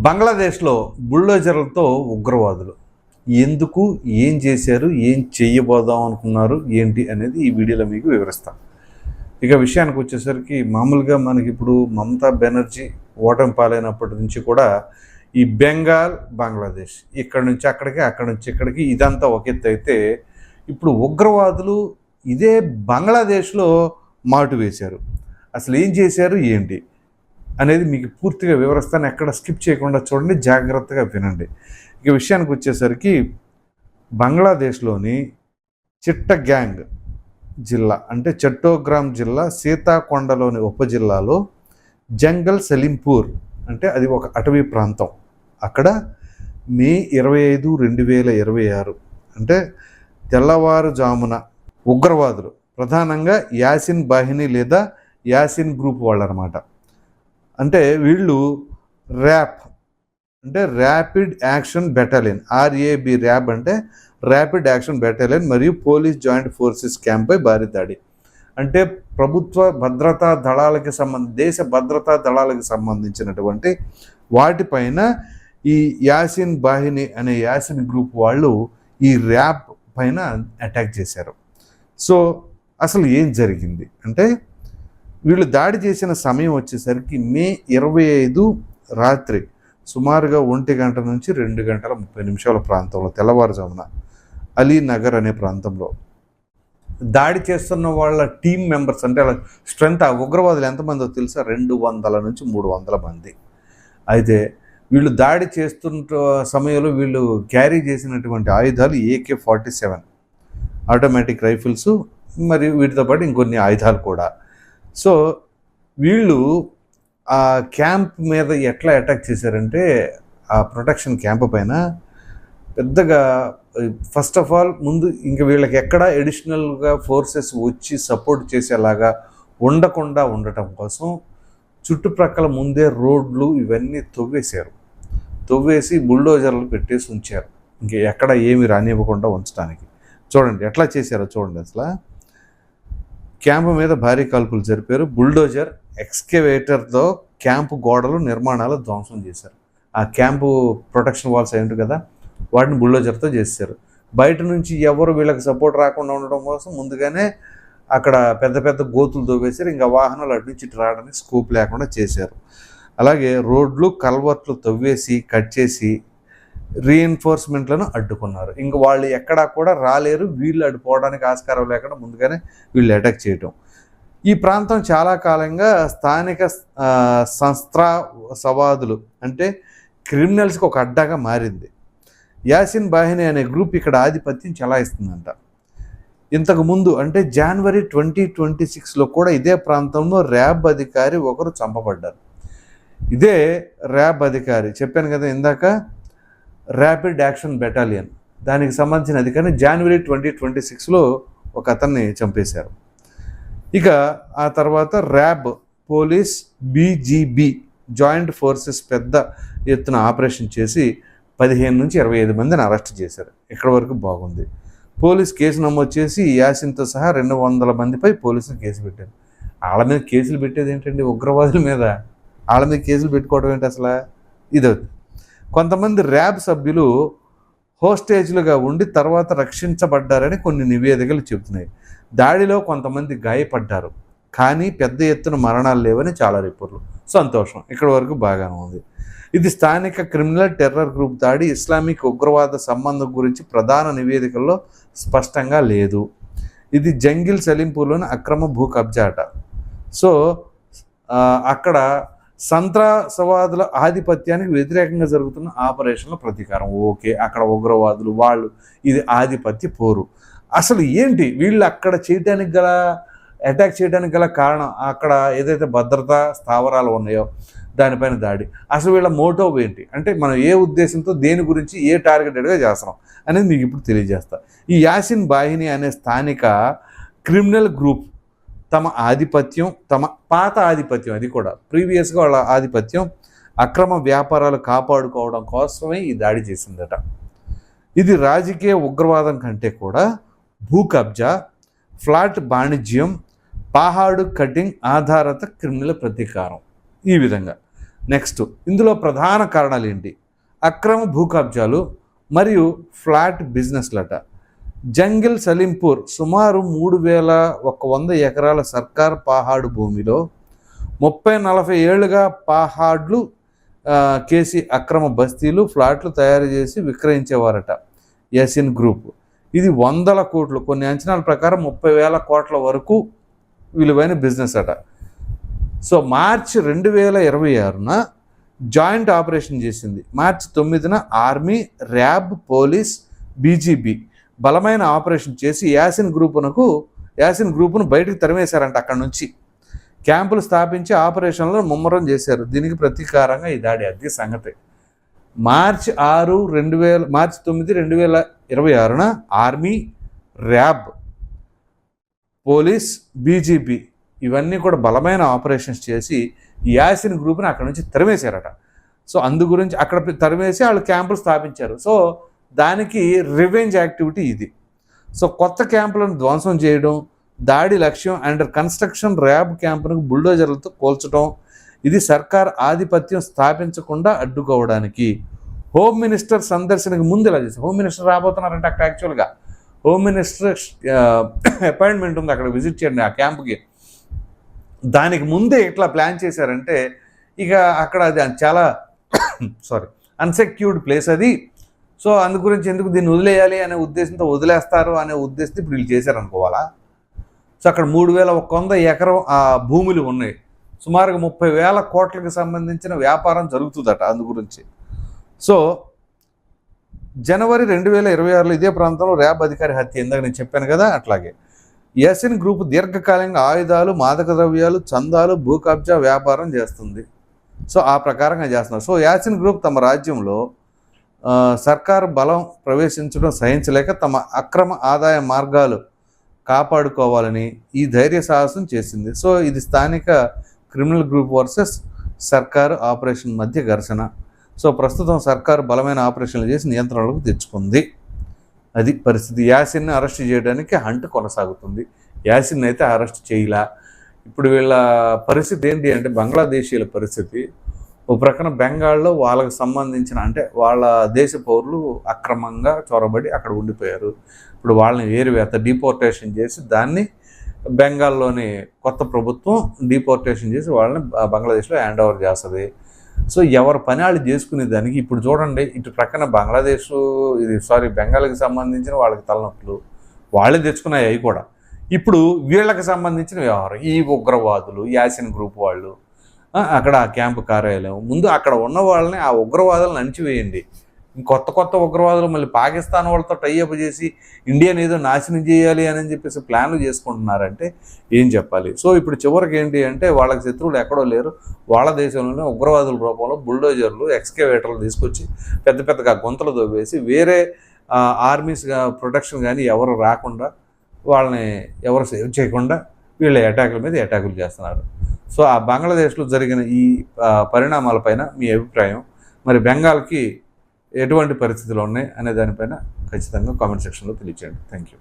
బంగ్లాదేశ్లో బుల్డోజర్లతో ఉగ్రవాదులు ఎందుకు, ఏం చేశారు, ఏం చెయ్యబోదాం అనుకున్నారు, ఏంటి అనేది ఈ వీడియోలో మీకు వివరిస్తాను. ఇక విషయానికి వచ్చేసరికి మామూలుగా మనకి ఇప్పుడు మమతా బెనర్జీ ఓటమి పాలైనప్పటి నుంచి కూడా ఈ బెంగాల్, బంగ్లాదేశ్ ఇక్కడ నుంచి అక్కడికి, అక్కడి నుంచి ఇక్కడికి ఇదంతా ఒక ఎత్తు అయితే, ఇప్పుడు ఉగ్రవాదులు ఇదే బంగ్లాదేశ్లో మాటు వేశారు. అసలు ఏం చేశారు, ఏంటి అనేది మీకు పూర్తిగా వివరిస్తాను. ఎక్కడ స్కిప్ చేయకుండా చూడండి, జాగ్రత్తగా వినండి. ఇక విషయానికి వచ్చేసరికి బంగ్లాదేశ్లోని చిట్టగ్యాంగ్ జిల్లా అంటే చట్టోగ్రామ్ జిల్లా సీతాకొండలోని ఉపజిల్లాలో జంగల్ సలీంపూర్ అంటే అది ఒక అటవీ ప్రాంతం. అక్కడ మే 25, 2026 అంటే తెల్లవారుజామున ఉగ్రవాదులు ప్రధానంగా యాసిన్ బాహిని లేదా యాసిన్ గ్రూప్ వాళ్ళు అనమాట. అంటే వీళ్ళు ర్యాప్ అంటే ర్యాపిడ్ యాక్షన్ బెటాలియన్, RAB ర్యాబ్ అంటే ర్యాపిడ్ యాక్షన్ బెటాలియన్ మరియు పోలీస్ జాయింట్ ఫోర్సెస్ క్యాంప్పై భారీ దాడి. అంటే ప్రభుత్వ భద్రతా దళాలకి దేశ భద్రతా దళాలకు సంబంధించినటువంటి వాటిపైన ఈ యాసిన్ బాహిని అనే యాసిన్ గ్రూప్ వాళ్ళు ఈ ర్యాప్ పైన అటాక్ చేశారు. సో అసలు ఏం జరిగింది అంటే, వీళ్ళు దాడి చేసిన సమయం వచ్చేసరికి మే 25 రాత్రి సుమారుగా 1 గంట నుంచి 2 గంటల 30 నిమిషాల ప్రాంతంలో తెల్లవారుజామున అలీనగర్ అనే ప్రాంతంలో దాడి చేస్తున్న వాళ్ళ టీం మెంబర్స్ అంటే అలా స్ట్రెంత్ ఆ ఉగ్రవాదులు ఎంతమందో తెలుసా, 200 నుంచి 300 మంది. అయితే వీళ్ళు దాడి చేస్తున్న సమయంలో వీళ్ళు క్యారీ చేసినటువంటి ఆయుధాలు AK-47 ఆటోమేటిక్ రైఫిల్స్ మరియు వీటితో పాటు ఇంకొన్ని ఆయుధాలు కూడా. సో వీళ్ళు ఆ క్యాంప్ మీద ఎట్లా అటాక్ చేశారంటే, ఆ ప్రొటెక్షన్ క్యాంప్ పైన పెద్దగా ఫస్ట్ ఆఫ్ ఆల్ ముందు ఇంక వీళ్ళకి ఎక్కడ అడిషనల్గా ఫోర్సెస్ వచ్చి సపోర్ట్ చేసేలాగా ఉండకుండా ఉండటం కోసం చుట్టుప్రక్కల ముందే రోడ్లు ఇవన్నీ తవ్వేసి బుల్డోజర్లు పెట్టేసి ఉంచారు, ఇంక ఎక్కడ ఏమి రానివ్వకుండా ఉంచడానికి. చూడండి ఎట్లా చేశారో చూడండి. అసలు క్యాంపు మీద భారీ కాల్పులు జరిపారు. బుల్డోజర్ ఎక్స్కవేటర్తో క్యాంపు గోడలు నిర్మాణాలు ధ్వంసం చేశారు. ఆ క్యాంపు ప్రొటెక్షన్ వాల్స్ ఏంటి కదా, వాటిని బుల్డోజర్తో చేశారు. బయట నుంచి ఎవరు వీళ్ళకి సపోర్ట్ రాకుండా ఉండడం కోసం ముందుగానే అక్కడ పెద్ద పెద్ద గోతులు తవ్వేశారు. ఇంకా వాహనాలు అటు నుంచి ఇటు రావడానికి స్కోప్ లేకుండా చేశారు. అలాగే రోడ్లు కల్వర్ట్లు తవ్వేసి కట్ చేసి రీఎన్ఫోర్స్మెంట్లను అడ్డుకున్నారు. ఇంక వాళ్ళు ఎక్కడా కూడా రాలేరు, వీళ్ళు అడ్డుకోవడానికి ఆస్కారం లేకుండా ముందుగానే వీళ్ళు అటాక్ చేయటం. ఈ ప్రాంతం చాలా కాలంగా స్థానిక సంస్త్రాసవాదులు అంటే క్రిమినల్స్కి ఒక అడ్డాగా మారింది. యాసిన్ బాహిని అనే గ్రూప్ ఇక్కడ ఆధిపత్యం చెలాయిస్తుందంట. ఇంతకుముందు అంటే జనవరి 2026లో కూడా ఇదే ప్రాంతంలో ర్యాబ్ అధికారి ఒకరు చంపబడ్డారు. ఇదే ర్యాబ్ అధికారి చెప్పాను కదా ఇందాక, ర్యాపిడ్ యాక్షన్ బెటాలియన్ దానికి సంబంధించిన అధికారిని జనవరి 2026లో ఒక అతన్ని చంపేశారు. ఇక ఆ తర్వాత ర్యాబ్, పోలీస్, BGB జాయింట్ ఫోర్సెస్ పెద్ద ఎత్తున ఆపరేషన్ చేసి 15 నుంచి 25 మందిని అరెస్ట్ చేశారు. ఇక్కడ వరకు బాగుంది. పోలీస్ కేసు నమోదు చేసి యాసిన్తో సహా 200 మందిపై పోలీసులు కేసు పెట్టారు. వాళ్ళ మీద కేసులు పెట్టేది ఏంటండి, ఉగ్రవాదుల మీద వాళ్ళ మీద కేసులు పెట్టుకోవడం ఏంటి అసలు, ఇదవుతుంది. కొంతమంది ర్యాబ్ సభ్యులు హోస్టేజ్లుగా ఉండి తర్వాత రక్షించబడ్డారని కొన్ని నివేదికలు చెబుతున్నాయి. దాడిలో కొంతమంది గాయపడ్డారు, కానీ పెద్ద ఎత్తున మరణాలు లేవని చాలా రిపోర్ట్లు. సంతోషం, ఇక్కడ వరకు బాగానే ఉంది. ఇది స్థానిక క్రిమినల్ టెర్రర్ గ్రూప్ దాడి, ఇస్లామిక్ ఉగ్రవాద సంబంధం గురించి ప్రధాన నివేదికల్లో స్పష్టంగా లేదు. ఇది జంగిల్ సలీంపూర్లోని అక్రమ భూ కబ్జా అట. సో అక్కడ సంత్రాసవాదుల ఆధిపత్యానికి వ్యతిరేకంగా జరుగుతున్న ఆపరేషన్ల ప్రతీకారం. ఓకే, అక్కడ ఉగ్రవాదులు వాళ్ళు, ఇది ఆధిపత్య పోరు. అసలు ఏంటి వీళ్ళు అక్కడ చేయడానికి గల అటాక్ చేయడానికి గల కారణం, అక్కడ ఏదైతే భద్రతా స్థావరాలు ఉన్నాయో దానిపైన దాడి. అసలు వీళ్ళ మోటోవ్ ఏంటి అంటే, మనం ఏ ఉద్దేశంతో దేని గురించి ఏ టార్గెటెడ్గా చేస్తున్నాం అనేది మీకు ఇప్పుడు తెలియజేస్తా. ఈ యాసిన్ బాహిని అనే స్థానిక క్రిమినల్ గ్రూప్ తమ ఆధిపత్యం, తమ పాత ఆధిపత్యం, అది కూడా ప్రీవియస్గా వాళ్ళ ఆధిపత్యం, అక్రమ వ్యాపారాలు కాపాడుకోవడం కోసమే ఈ దాడి చేసిందట. ఇది రాజకీయ ఉగ్రవాదం కంటే కూడా భూ కబ్జా, ఫ్లాట్ వాణిజ్యం, పహాడు కటింగ్ ఆధారిత క్రిమినల్ ప్రతీకారం. ఈ విధంగా నెక్స్ట్ ఇందులో ప్రధాన కారణాలు ఏంటి? అక్రమ భూ కబ్జాలు మరియు ఫ్లాట్ బిజినెస్లట. జంగిల్ సలీంపూర్ సుమారు 3100 ఎకరాల సర్కార్ పహాడు భూమిలో 30-40 ఏళ్లుగా పహాడ్లు కేసి అక్రమ బస్తీలు ఫ్లాట్లు తయారు చేసి విక్రయించేవారట యాసిన్ గ్రూప్. ఇది 100 కోట్లు, కొన్ని అంచనాల ప్రకారం 30,000 కోట్ల వరకు విలువైన బిజినెస్ అట. సో మార్చి 2026న జాయింట్ ఆపరేషన్ చేసింది. మార్చి 9న ఆర్మీ, ర్యాబ్, పోలీస్, బీజీబీ బలమైన ఆపరేషన్ చేసి యాసిన్ గ్రూపును బయటకు తరిమేశారంట. అక్కడ నుంచి క్యాంపులు స్థాపించి ఆపరేషన్లు ముమ్మరం చేశారు. దీనికి ప్రతీకారంగా ఈ దాడి. అది సంగతి. మార్చి 9, 2026న ఆర్మీ, ర్యాబ్, పోలీస్, బీజీపీ ఇవన్నీ కూడా బలమైన ఆపరేషన్స్ చేసి యాసిన్ గ్రూప్ని అక్కడ నుంచి తరిమేశారట. సో అందు గురించి అక్కడ తరిమేసి వాళ్ళు క్యాంపులు స్థాపించారు. సో దానికి రివెంజ్ యాక్టివిటీ ఇది. సో కొత్త క్యాంపులను ధ్వంసం చేయడం, దాడి లక్ష్యం అండర్ కన్స్ట్రక్షన్ ర్యాబ్ క్యాంపును బుల్డోజర్లతో కోల్చడం. ఇది సర్కార్ ఆధిపత్యం స్థాపించకుండా అడ్డుకోవడానికి. హోమ్ మినిస్టర్ సందర్శనకు ముందు ఇలా చేశారు. హోమ్ మినిస్టర్ రాబోతున్నారంటే అక్కడ యాక్చువల్గా హోమ్ మినిస్టర్ అపాయింట్మెంట్ ఉంది, అక్కడ విజిట్ చేయండి ఆ క్యాంప్కి. దానికి ముందే ఇట్లా ప్లాన్ చేశారంటే ఇక అక్కడ అది చాలా అన్సెక్యూర్డ్ ప్లేస్ అది. సో అందు గురించి ఎందుకు దీన్ని వదిలేయాలి అనే ఉద్దేశంతో వదిలేస్తారు అనే ఉద్దేశంతో ఇప్పుడు వీళ్ళు చేశారనుకోవాలా. సో అక్కడ 3100 ఎకరం ఆ భూములు ఉన్నాయి. సుమారుగా 30,000 కోట్లకు సంబంధించిన వ్యాపారం జరుగుతుందట అందు గురించి. సో జనవరి 2026లో ఇదే ప్రాంతంలో ర్యాబ్ అధికారి హత్య. ఇందాక నేను చెప్పాను కదా, అట్లాగే యాసిన్ గ్రూప్ దీర్ఘకాలికంగా ఆయుధాలు, మాదక ద్రవ్యాలు, చందాలు, భూ కబ్జా వ్యాపారం చేస్తుంది. సో ఆ ప్రకారంగా చేస్తున్నారు. సో యాసిన్ గ్రూప్ తమ రాజ్యంలో సర్కారు బలం ప్రవేశించడం సహించలేక తమ అక్రమ ఆదాయ మార్గాలు కాపాడుకోవాలని ఈ ధైర్య సాహసం చేసింది. సో ఇది స్థానిక క్రిమినల్ గ్రూప్ వర్సెస్ సర్కారు ఆపరేషన్ మధ్య ఘర్షణ. సో ప్రస్తుతం సర్కారు బలమైన ఆపరేషన్లు చేసి నియంత్రణలోకి తెచ్చుకుంది. అది పరిస్థితి. యాసిన్ని అరెస్ట్ చేయడానికి హంట్ కొనసాగుతుంది. యాసిన్ అయితే అరెస్ట్ చేయలా. ఇప్పుడు వీళ్ళ పరిస్థితి ఏంటి అంటే బంగ్లాదేశీయుల పరిస్థితి. ఓ ప్రక్కన బెంగాల్లో వాళ్ళకి సంబంధించిన అంటే వాళ్ళ దేశ పౌరులు అక్రమంగా చొరబడి అక్కడ ఉండిపోయారు. ఇప్పుడు వాళ్ళని వేరువేత డిపోర్టేషన్ చేసి దాన్ని బెంగాల్లోని కొత్త ప్రభుత్వం డిపోర్టేషన్ చేసి వాళ్ళని బంగ్లాదేశ్లో హ్యాండ్ ఓవర్ చేస్తుంది. సో ఎవరి పని వాళ్ళు చేసుకునే దానికి ఇప్పుడు చూడండి, ఇటు ప్రక్కన బెంగాల్కి సంబంధించిన వాళ్ళకి తలనొప్పులు వాళ్ళే తెచ్చుకున్నాయి. అవి కూడా ఇప్పుడు వీళ్ళకి సంబంధించిన వ్యవహారం. ఈ ఉగ్రవాదులు, యాసిన్ గ్రూప్ వాళ్ళు అక్కడ ఆ క్యాంపు కార్యాలయం ముందు అక్కడ ఉన్న వాళ్ళని ఆ ఉగ్రవాదులను అణిచివేయండి. కొత్త ఉగ్రవాదులు మళ్ళీ పాకిస్తాన్ వాళ్ళతో టైఅప్ చేసి ఇండియాని ఏదో నాశనం చేయాలి అని చెప్పేసి ప్లాన్లు చేసుకుంటున్నారంటే ఏం చెప్పాలి. సో ఇప్పుడు చివరికి ఏంటి అంటే వాళ్ళకి శత్రువులు ఎక్కడో లేరు, వాళ్ళ దేశంలోనే ఉగ్రవాదుల రూపంలో బుల్డోజర్లు, ఎక్స్కవేటర్లు తీసుకొచ్చి పెద్దగా గుంతలు దొబ్బేసి వేరే ఆర్మీస్ ప్రొటెక్షన్ కానీ ఎవరు రాకుండా వాళ్ళని ఎవరు సేవ్ చేయకుండా వీళ్ళ అటాకుల మీద అటాకులు చేస్తున్నారు. సో ఆ బంగ్లాదేశ్లో జరిగిన ఈ పరిణామాలపైన మీ అభిప్రాయం, మరి బెంగాల్కి ఎటువంటి పరిస్థితులు ఉన్నాయి అనే దానిపైన ఖచ్చితంగా కామెంట్ సెక్షన్లో తెలియచేయండి. Thank you.